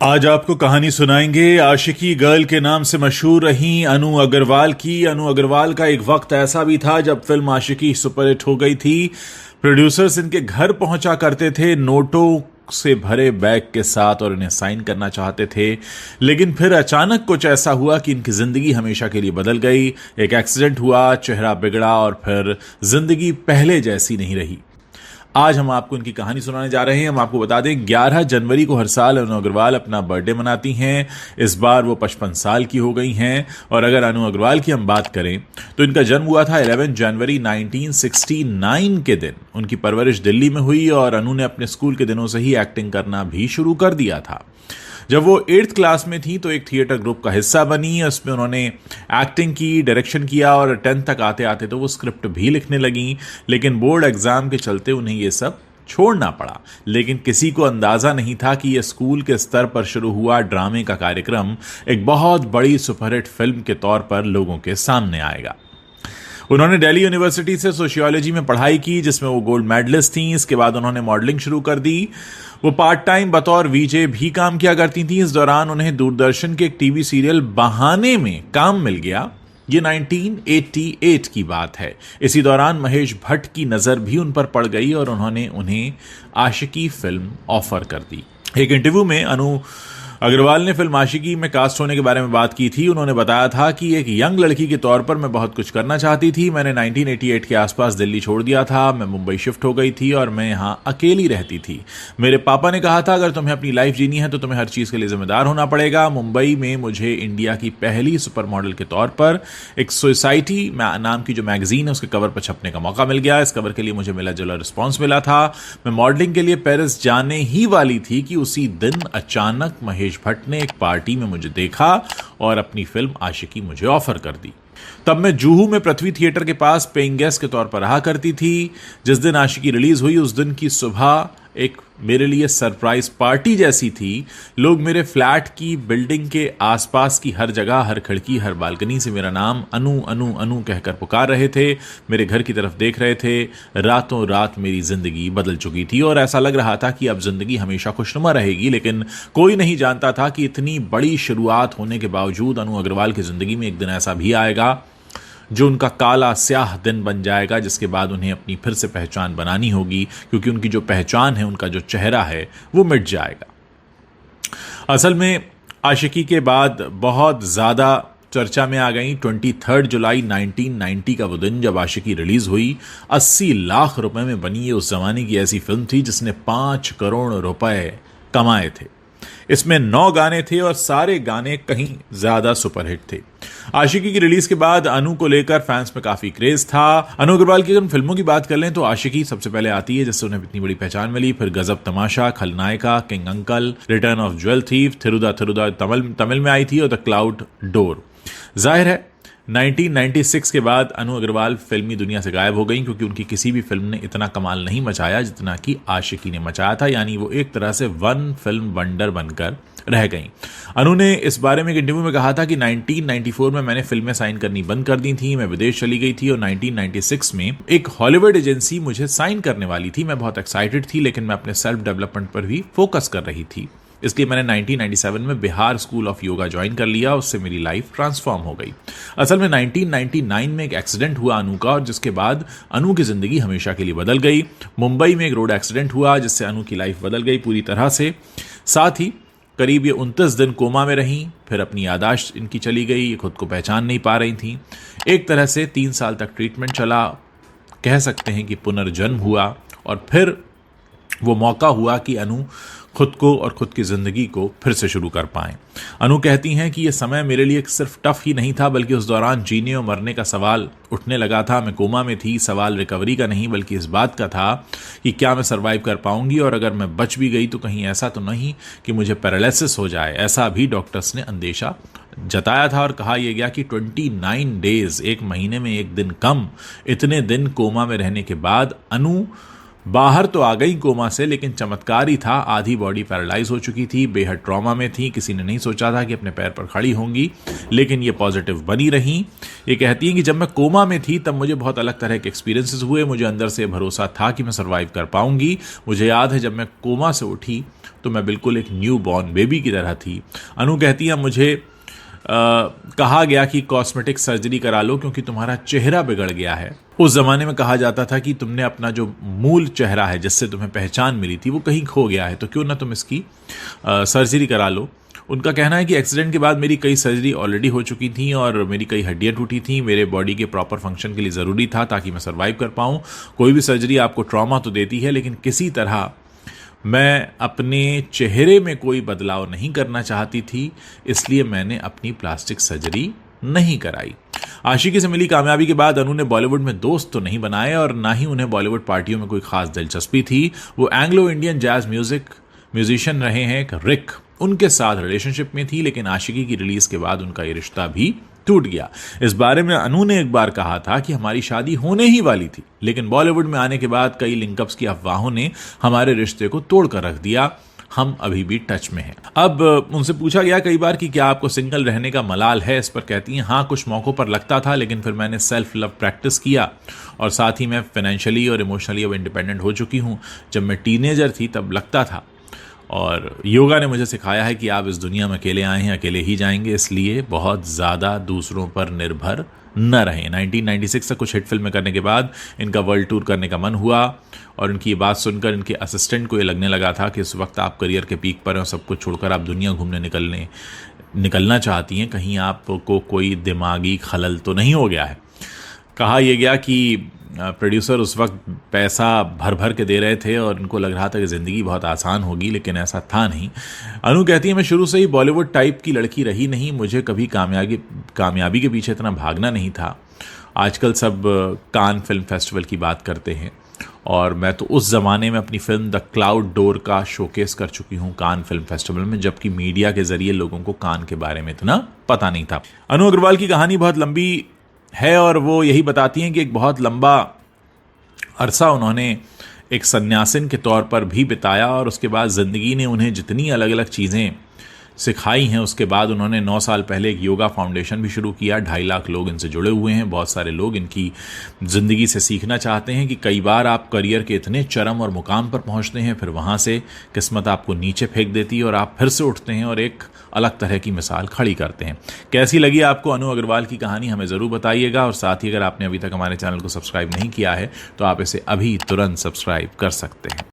आज आपको कहानी सुनाएंगे आशिकी गर्ल के नाम से मशहूर रही अनु अग्रवाल की। अनु अग्रवाल का एक वक्त ऐसा भी था जब फिल्म आशिकी सुपरहिट हो गई थी। प्रोड्यूसर्स इनके घर पहुंचा करते थे नोटों से भरे बैग के साथ और इन्हें साइन करना चाहते थे, लेकिन फिर अचानक कुछ ऐसा हुआ कि इनकी जिंदगी हमेशा के लिए बदल गई। एक एक्सीडेंट हुआ, चेहरा बिगड़ा और फिर जिंदगी पहले जैसी नहीं रही। आज हम आपको इनकी कहानी सुनाने जा रहे हैं। हम आपको बता दें 11 जनवरी को हर साल अनु अग्रवाल अपना बर्थडे मनाती हैं। इस बार वो 55 साल की हो गई हैं। और अगर अनु अग्रवाल की हम बात करें तो इनका जन्म हुआ था 11 जनवरी 1969 के दिन। उनकी परवरिश दिल्ली में हुई और अनु ने अपने स्कूल के दिनों से ही एक्टिंग करना भी शुरू कर दिया था। जब वो 8th क्लास में थी तो एक थिएटर ग्रुप का हिस्सा बनी। उसमें उन्होंने एक्टिंग की, डायरेक्शन किया और 10th तक आते आते तो वो स्क्रिप्ट भी लिखने लगी। लेकिन बोर्ड एग्जाम के चलते उन्हें ये सब छोड़ना पड़ा। लेकिन किसी को अंदाजा नहीं था कि यह स्कूल के स्तर पर शुरू हुआ ड्रामे का कार्यक्रम एक बहुत बड़ी सुपरहिट फिल्म के तौर पर लोगों के सामने आएगा। उन्होंने दिल्ली यूनिवर्सिटी से सोशियोलॉजी में पढ़ाई की, जिसमें वो गोल्ड मेडलिस्ट थीं। इसके बाद उन्होंने मॉडलिंग शुरू कर दी। वो पार्ट टाइम बतौर वीजे भी काम किया करती थीं। इस दौरान उन्हें दूरदर्शन के एक टीवी सीरियल बहाने में काम मिल गया। ये 1988 की बात है। इसी दौरान महेश भट्ट की नजर भी उन पर पड़ गई और उन्होंने उन्हें आशिकी फिल्म ऑफर कर दी। एक इंटरव्यू में अनु अग्रवाल ने फिल्म आशिकी में कास्ट होने के बारे में बात की थी। उन्होंने बताया था कि एक यंग लड़की के तौर पर मैं बहुत कुछ करना चाहती थी। मैंने 1988 के आसपास दिल्ली छोड़ दिया था। मैं मुंबई शिफ्ट हो गई थी और मैं यहाँ अकेली रहती थी। मेरे पापा ने कहा था अगर तुम्हें अपनी लाइफ जीनी है तो तुम्हें हर चीज़ के लिए जिम्मेदार होना पड़ेगा। मुंबई में मुझे इंडिया की पहली सुपर मॉडल के तौर पर एक सोसाइटी नाम की जो मैगजीन है उसके कवर पर छपने का मौका मिल गया। इस कवर के लिए मुझे मिला जुला रिस्पॉन्स मिला था। मैं मॉडलिंग के लिए पेरिस जाने ही वाली थी कि उसी दिन अचानक महेश भट्ट ने एक पार्टी में मुझे देखा और अपनी फिल्म आशिकी मुझे ऑफर कर दी। तब मैं जुहू में पृथ्वी थिएटर के पास पेइंग गेस्ट के तौर पर रहा करती थी। जिस दिन आशिकी रिलीज हुई उस दिन की सुबह एक मेरे लिए सरप्राइज पार्टी जैसी थी। लोग मेरे फ्लैट की बिल्डिंग के आसपास की हर जगह, हर खिड़की, हर बालकनी से मेरा नाम अनु अनु अनु कहकर पुकार रहे थे। मेरे घर की तरफ देख रहे थे। रातों रात मेरी जिंदगी बदल चुकी थी और ऐसा लग रहा था कि अब जिंदगी हमेशा खुशनुमा रहेगी। लेकिन कोई नहीं जानता था कि इतनी बड़ी शुरुआत होने के बावजूद अनु अग्रवाल की जिंदगी में एक दिन ऐसा भी आएगा जो उनका काला स्याह दिन बन जाएगा, जिसके बाद उन्हें अपनी फिर से पहचान बनानी होगी, क्योंकि उनकी जो पहचान है, उनका जो चेहरा है, वो मिट जाएगा। असल में आशिकी के बाद बहुत ज़्यादा चर्चा में आ गई 23 जुलाई 1990 का वो दिन जब आशिकी रिलीज हुई। 80 लाख रुपए में बनी ये उस जमाने की ऐसी फिल्म थी जिसने 5 करोड़ रुपए कमाए थे। इसमें 9 गाने थे और सारे गाने कहीं ज्यादा सुपरहिट थे। आशिकी की रिलीज के बाद अनु को लेकर फैंस में काफी क्रेज था। अनु अग्रवाल की अगर फिल्मों की बात कर लें तो आशिकी सबसे पहले आती है, जिससे उन्हें इतनी बड़ी पहचान मिली। फिर Gazab Tamasha, Khalnayika, king uncle, return of jewel thief, Thiruda Thiruda Tamil में आई थी और द क्लाउड डोर। जाहिर है 1996 के बाद अनु अग्रवाल फिल्मी दुनिया से गायब हो गई, क्योंकि उनकी किसी भी फिल्म ने इतना कमाल नहीं मचाया जितना कि आशिकी ने मचाया था। यानी वो एक तरह से वन फिल्म वंडर बनकर रह गई। अनु ने इस बारे में एक इंटरव्यू में कहा था कि 1994 में मैंने फिल्में साइन करनी बंद कर दी थी। मैं विदेश चली गई थी और 1996 में एक हॉलीवुड एजेंसी मुझे साइन करने वाली थी। मैं बहुत एक्साइटेड थी, लेकिन मैं अपने सेल्फ डेवलपमेंट पर भी फोकस कर रही थी। इसलिए मैंने 1997 में Bihar school of yoga join कर लिया। उससे मेरी लाइफ ट्रांसफॉर्म हो गई। असल में 1999 में एक एक्सीडेंट हुआ अनु का, और जिसके बाद अनु की जिंदगी हमेशा के लिए बदल गई। मुंबई में एक रोड एक्सीडेंट हुआ जिससे अनु की लाइफ बदल गई पूरी तरह से। साथ ही करीब ये 29 दिन कोमा में रहीं। फिर अपनी यादाश्त इनकी चली गई, ये खुद को पहचान नहीं पा रही थी। एक तरह से 3 साल तक ट्रीटमेंट चला, कह सकते हैं कि पुनर्जन्म हुआ। और फिर वो मौका हुआ कि अनु खुद को और खुद की ज़िंदगी को फिर से शुरू कर पाएं। अनु कहती हैं कि यह समय मेरे लिए सिर्फ टफ ही नहीं था, बल्कि उस दौरान जीने और मरने का सवाल उठने लगा था। मैं कोमा में थी। सवाल रिकवरी का नहीं, बल्कि इस बात का था कि क्या मैं सर्वाइव कर पाऊंगी, और अगर मैं बच भी गई तो कहीं ऐसा तो नहीं कि मुझे पैरालिसिस हो जाए। ऐसा भी डॉक्टर्स ने अंदेशा जताया था और कहा यह गया कि 29 डेज, 1 महीने में 1 दिन कम, इतने दिन कोमा में रहने के बाद अनु बाहर तो आ गई कोमा से, लेकिन चमत्कार ही था, आधी बॉडी पैरालाइज हो चुकी थी, बेहद ट्रॉमा में थी। किसी ने नहीं सोचा था कि अपने पैर पर खड़ी होंगी, लेकिन ये पॉजिटिव बनी रही। ये कहती हैं कि जब मैं कोमा में थी तब मुझे बहुत अलग तरह के एक्सपीरियंसेस हुए, मुझे अंदर से भरोसा था कि मैं सर्वाइव कर पाऊंगी। मुझे याद है जब मैं कोमा से उठी तो मैं बिल्कुल एक न्यू बॉर्न बेबी की तरह थी। अनु कहती है मुझे कहा गया कि कॉस्मेटिक सर्जरी करा लो क्योंकि तुम्हारा चेहरा बिगड़ गया है। उस जमाने में कहा जाता था कि तुमने अपना जो मूल चेहरा है जिससे तुम्हें पहचान मिली थी वो कहीं खो गया है, तो क्यों ना तुम इसकी सर्जरी करा लो। उनका कहना है कि एक्सीडेंट के बाद मेरी कई सर्जरी ऑलरेडी हो चुकी थी और मेरी कई हड्डियां टूटी थी। मेरे बॉडी के प्रॉपर फंक्शन के लिए ज़रूरी था ताकि मैं सर्वाइव कर पाऊँ। कोई भी सर्जरी आपको ट्रॉमा तो देती है, लेकिन किसी तरह मैं अपने चेहरे में कोई बदलाव नहीं करना चाहती थी, इसलिए मैंने अपनी प्लास्टिक सर्जरी नहीं कराई। आशिकी से मिली कामयाबी के बाद अनु ने बॉलीवुड में दोस्त तो नहीं बनाए और ना ही उन्हें बॉलीवुड पार्टियों में कोई खास दिलचस्पी थी। वो एंग्लो इंडियन जैज म्यूजिशियन रहे हैं एक रिक, उनके साथ रिलेशनशिप में थी, लेकिन आशिकी की रिलीज के बाद उनका ये रिश्ता भी टूट गया। इस बारे में अनु ने एक बार कहा था कि हमारी शादी होने ही वाली थी, लेकिन बॉलीवुड में आने के बाद कई लिंकअप्स की अफवाहों ने हमारे रिश्ते को तोड़ कर रख दिया। हम अभी भी टच में हैं। अब उनसे पूछा गया कई बार कि क्या आपको सिंगल रहने का मलाल है। इस पर कहती हैं हाँ, कुछ मौक़ों पर लगता था, लेकिन फिर मैंने सेल्फ लव प्रैक्टिस किया और साथ ही मैं फाइनेंशियली और इमोशनली अब इंडिपेंडेंट हो चुकी हूँ। जब मैं टीनेजर थी तब लगता था, और योगा ने मुझे सिखाया है कि आप इस दुनिया में अकेले आए हैं, अकेले ही जाएंगे, इसलिए बहुत ज़्यादा दूसरों पर निर्भर न रहें। 1996 से कुछ हिट फिल्में करने के बाद इनका वर्ल्ड टूर करने का मन हुआ और इनकी ये बात सुनकर इनके असिस्टेंट को ये लगने लगा था कि इस वक्त आप करियर के पीक पर हैं और सब कुछ छोड़कर आप दुनिया घूमने निकलना चाहती हैं, कहीं आपको कोई दिमागी खलल तो नहीं हो गया है। कहा यह गया कि प्रोड्यूसर उस वक्त पैसा भर भर के दे रहे थे और इनको लग रहा था कि ज़िंदगी बहुत आसान होगी, लेकिन ऐसा था नहीं। अनु कहती है मैं शुरू से ही बॉलीवुड टाइप की लड़की रही नहीं, मुझे कभी कामयाबी के पीछे इतना भागना नहीं था। आजकल सब कान फिल्म फेस्टिवल की बात करते हैं और मैं तो उस ज़माने में अपनी फिल्म द क्लाउड डोर का शोकेस कर चुकी हूँ कान फिल्म फेस्टिवल में, जबकि मीडिया के ज़रिए लोगों को कान के बारे में इतना पता नहीं था। अनु अग्रवाल की कहानी बहुत लंबी है और वो यही बताती हैं कि एक बहुत लंबा अरसा उन्होंने एक सन्यासिन के तौर पर भी बिताया और उसके बाद ज़िंदगी ने उन्हें जितनी अलग अलग चीज़ें सिखाई हैं, उसके बाद उन्होंने 9 साल पहले एक योगा फाउंडेशन भी शुरू किया। 2.5 लाख लोग इनसे जुड़े हुए हैं। बहुत सारे लोग इनकी ज़िंदगी से सीखना चाहते हैं कि कई बार आप करियर के इतने चरम और मुकाम पर पहुंचते हैं, फिर वहां से किस्मत आपको नीचे फेंक देती है और आप फिर से उठते हैं और एक अलग तरह की मिसाल खड़ी करते हैं। कैसी लगी आपको अनु अग्रवाल की कहानी, हमें ज़रूर बताइएगा। और साथ ही अगर आपने अभी तक हमारे चैनल को सब्सक्राइब नहीं किया है तो आप इसे अभी तुरंत सब्सक्राइब कर सकते हैं।